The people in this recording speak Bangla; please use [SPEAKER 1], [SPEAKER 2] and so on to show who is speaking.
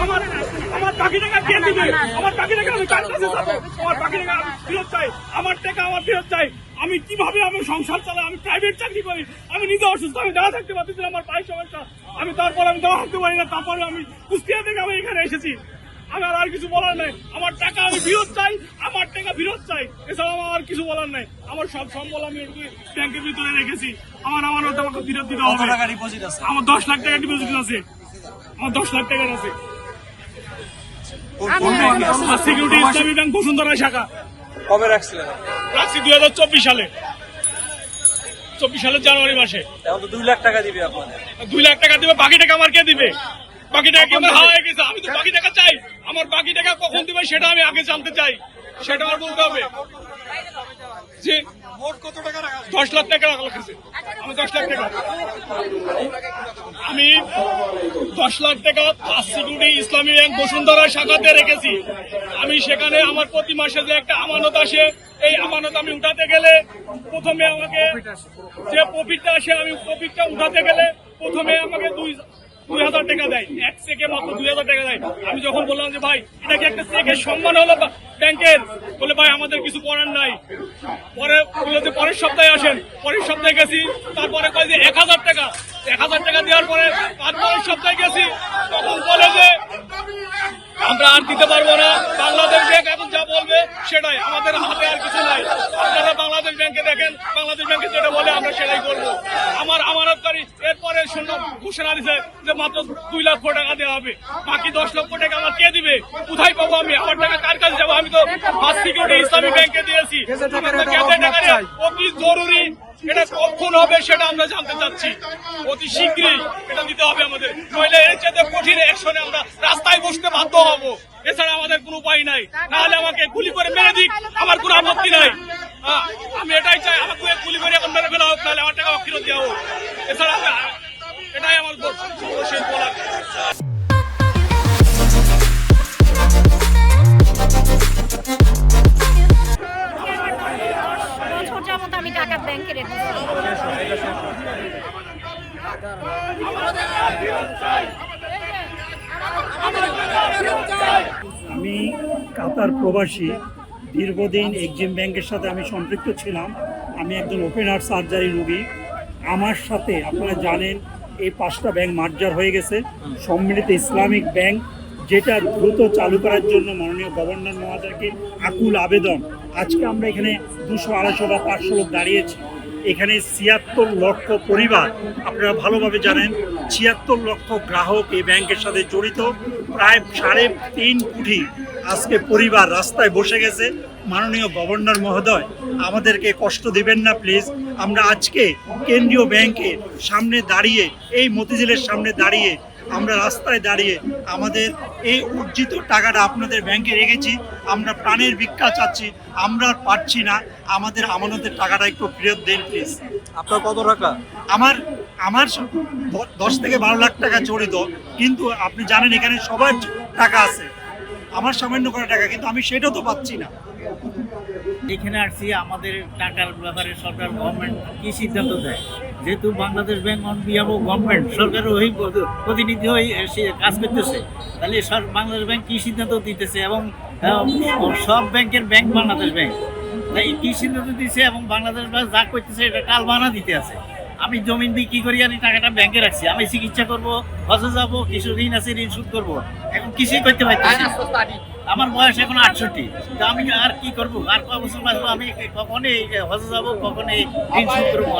[SPEAKER 1] আমার আমার বাকি টাকা কে দিবে? আমার বাকি টাকা আমি কার কাছে যাবো? আমার বাকি টাকা আমি ফেরত চাই, আমার টাকা আমার ফেরত চাই। আমি কিভাবে আমি সংসার চালাই? আমি প্রাইভেট চাকরি করি, আমি নিজে অসুস্থ, আমি দাঁড়া থাকতে পারতেছি না, আমার পায়ের সমস্যা। আমি তারপর আমি দাঁড়া থাকতে পারি না, তারপরে আমি কুষ্টিয়া থেকে আমি এখানে এসেছি। আমার আর কিছু বলার নাই, আমার টাকা আমি ফেরত চাই, আমার টাকা ফেরত চাই, এছাড়া আমার আর কিছু বলার নাই। আমার সব সম্বল আমি ব্যাংকের ভিতরে রেখেছি, আমার আমাকে ফেরত দিতে হবে। আমার 10 লাখ টাকা ডিপোজিট আছে, আমার 10 লাখ টাকার আছে। সিকিউরিটি ইসলামী ব্যাংক বসুন্ধরা শাখা।
[SPEAKER 2] কবে রাখছিলেন?
[SPEAKER 1] রাখছি 2024 সালে, 24 সালের জানুয়ারি মাসে।
[SPEAKER 2] এখন তো 2 লাখ টাকা দিবে আপনাদের।
[SPEAKER 1] 2 লাখ টাকা দিবে, বাকি টাকা আমার কে দিবে? বাকি টাকা কি আমার হাওয়া গেছে? আমি তো বাকি টাকা চাই, আমার বাকি টাকা কখন দিবে সেটা আমি আগে জানতে চাই, সেটা আমার বলতে হবে। যে
[SPEAKER 2] মোট কত টাকা রাখা?
[SPEAKER 1] 10 লাখ টাকা রাখছে, আমি 10 লাখ টাকা, আমি 10 লাখ টাকা সিকিউরিটি ইসলামী ব্যাংক বসুন্ধরা শাখাতে রেখেছি। আমি সেখানে আমার প্রতি মাসে যে একটা আমানত আসে, এই আমানত আমি উঠাতে গেলে প্রথমে আমাকে যে প্রফিটটা আসে, আমি প্রফিটটা উঠাতে গেলে প্রথমে আমাকে 2,000 টাকা দেয়, এক চেকে মাত্র 2,000 টাকা দেয়। আমি যখন বললাম যে ভাই এটা কি একটা চেকের সম্মান হলো ব্যাংকের, বলে ভাই আমাদের কিছু করার নাই। পরে বললো যে পরের সপ্তাহে আসেন, পরের সপ্তাহে গেছি, তারপরে কয় যে 1,000 টাকা, 1,000 টাকা দেওয়ার পরে তারপরের সপ্তাহে গেছি, তখন বলে যে আমরা আর দিতে পারবো না, বাংলাদেশ ব্যাংক এখন যা বলবে সেটাই, আমাদের হাতে আর কিছু নাই। আপনারা বাংলাদেশ ব্যাংকে দেখেন, বাংলাদেশ ব্যাংকে যেটা বলে আমরা সেটাই করবো। আমার আমানতকারী এরপরে ঘোষণা দিচ্ছে যে মাত্র 2 লক্ষ টাকা দেওয়া হবে, বাকি 10 লক্ষ টাকা আমার কে দিবে? কোথায় পাবো আমি? আমার টাকা কার কাছে যাবো? আমি তো ফার্স্ট সিকিউরিটি ইসলামী ব্যাংকে দিয়েছি, অতি জরুরি। এটা কখন হবে সেটা আমরা জানতে চাচ্ছি, অতি শীঘ্রই এটা দিতে হবে আমাদের, নইলে এর চেয়ে কঠিন অ্যাকশনে আমরা রাস্তায় বসতে বাধ্য হবো। এছাড়া আমাদের কোনো উপায় নাই, নাহলে আমাকে গুলি করে মেরে দিক, আমার কোনো আপত্তি নাই। আমি এটাই চাই, আমাকে গুলি করে এখন মেরে ফেলা হোক, নাহলে আমার টাকা ফেরত দেওয়া হোক। এছাড়া এটাই আমার শেষ বলার।
[SPEAKER 3] আমি টাকা ব্যাংকে রেখে
[SPEAKER 4] আমি কাতার প্রবাসী, দীর্ঘদিন এক্সিম ব্যাংকের সাথে আমি সম্পৃক্ত ছিলাম। আমি একজন ওপেন হার্ট সার্জারি রোগী। আমার সাথে আপনারা জানেন এই 5টা ব্যাংক মার্জার হয়ে গেছে, সম্মিলিত ইসলামিক ব্যাংক, যেটা দ্রুত চালু করার জন্য মাননীয় গভর্নর মহোদয়কে আকুল আবেদন। আজকে আমরা এখানে 200, 250 বা 500 লোক দাঁড়িয়েছি। এখানে 76 লক্ষ পরিবার, আপনারা ভালোভাবে জানেন 76 লক্ষ গ্রাহক এই ব্যাংকের সাথে জড়িত, প্রায় 3.5 কোটি আজকে পরিবার রাস্তায় বসে গেছে। মাননীয় গভর্নর মহোদয় আমাদেরকে কষ্ট দিবেন না প্লিজ। আমরা আজকে কেন্দ্রীয় ব্যাংকের সামনে দাঁড়িয়ে, এই মতিঝিলের সামনে দাঁড়িয়ে, আমরা রাস্তায় দাঁড়িয়ে আমাদের এই অর্জিত টাকাটা আপনাদের ব্যাংকে রেখেছি। আমরা প্রাণের ভিক্ষা চাচ্ছি, আমরা আর পারছি না, আমাদের আমানতের টাকাটা একটু ফেরত দেন প্লিজ।
[SPEAKER 2] আপনার কত টাকা?
[SPEAKER 4] আমার 10 থেকে 12 লাখ টাকা জড়িত, কিন্তু আপনি জানেন এখানে সবার টাকা আছে, আমার সামান্য করে টাকা, কিন্তু আমি সেটাও তো পাচ্ছি না।
[SPEAKER 5] এখানে আসছি আমাদের টাকার ব্যাপারে সরকার গভর্নমেন্ট কি সিদ্ধান্ত দেয়, যেহেতু Bangladesh bank on behalf of government, সরকারের ওই প্রতিনিধি হয়ে সে কাজ করতেছে, তাহলে বাংলাদেশ ব্যাংক কি সিদ্ধান্ত দিতেছে, এবং সব ব্যাংকের ব্যাংক বাংলাদেশ ব্যাংক, তাই কি সিদ্ধান্ত দিচ্ছে এবং বাংলাদেশ ব্যাংক যা করতেছে এটা টালবাহানা দিতে আছে। আমি জমিন বিক্রি করি আর এই টাকাটা ব্যাংকে রাখছি, আমি চিকিৎসা করবো, হজে যাবো, কিছু ঋণ আছে ঋণ শোধ করবো, এখন কিছুই করতে পারতেছি না। আমার বয়স এখন 68, তো আমি আর কি করবো? আর কয় বছর বাঁচবো? আমি কখনই হজে যাবো, কখনই ঋণ শোধ করবো?